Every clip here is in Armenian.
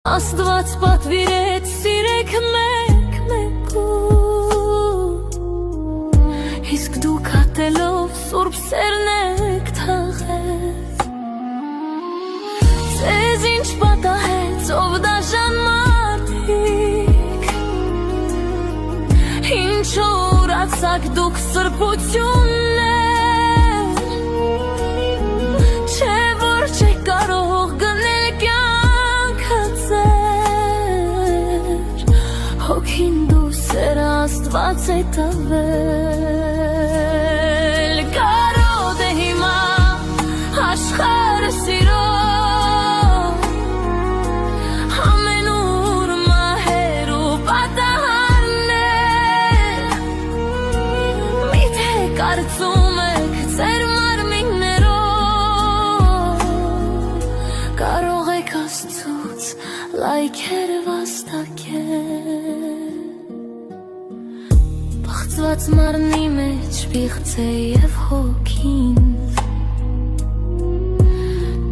Աստված պատվիրեց սիրեք մեկ-մեկու, իսկ դուք ատելով սուրբ սերն եք թաղեց։ Ձեզ ինչ պատահեց, ով դաժան մարդիկ, ինչու ուրացաք դուք սրբություններ, չէ որ չեք կարող գնել կյանքը ձեր, հոգին դու սեր Աստված է տվել։ Կարոտ է հիմա աշխարհը սիրո, ամենուր մահեր ու պատահարներ, միթե կարծում եք ձեր մարմիններով կարող եք Աստծուց լայքեր վաստակել։ Բաղձված մարմնի մեջ պիղծ է և հոգին,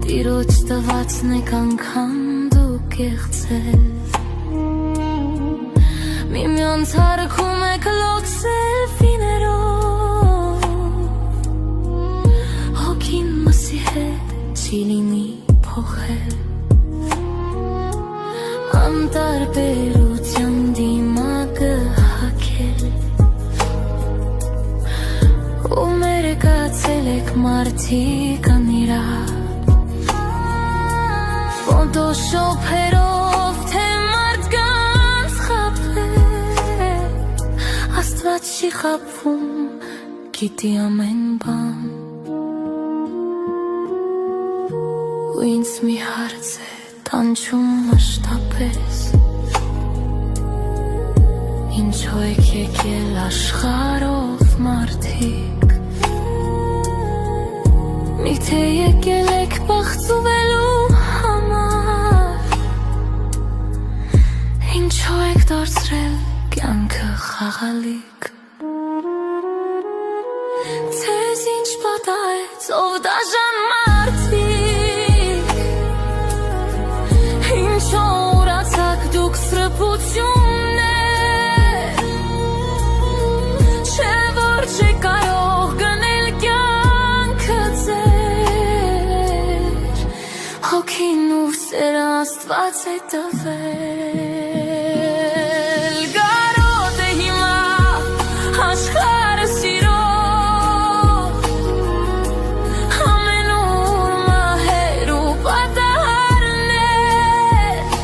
Տիրոջ տվածն եք անգամ դուք կեղծել, միմյանց հարգում եք լոքսել վիներով, հոգին մսի հետ չի լինի փոխել, անտարբերության դիմակը հագել, ու մերկացել եք մարդիկ անիրավ, ֆոտոշոփերով թե մարդկանց խաբել, Աստված չի խաբվում, գիտի ամեն բան, ու ինձ մի հարց է տանջում մշտապես, ինչու եք եկել աշխարհով մարդիկ, միթե եկել եք բախծուվելու համար, ինչու եք դարձրել կյանքը խաղալիք, ձեզ ինչ պատահեց, ով դաժան մարդիկ, ինչու ուրացաք դուք սրբություններ, չէ որ չեք կարող գնել կյանքը ձեր, հոգին ու սերը Աստված է տվել։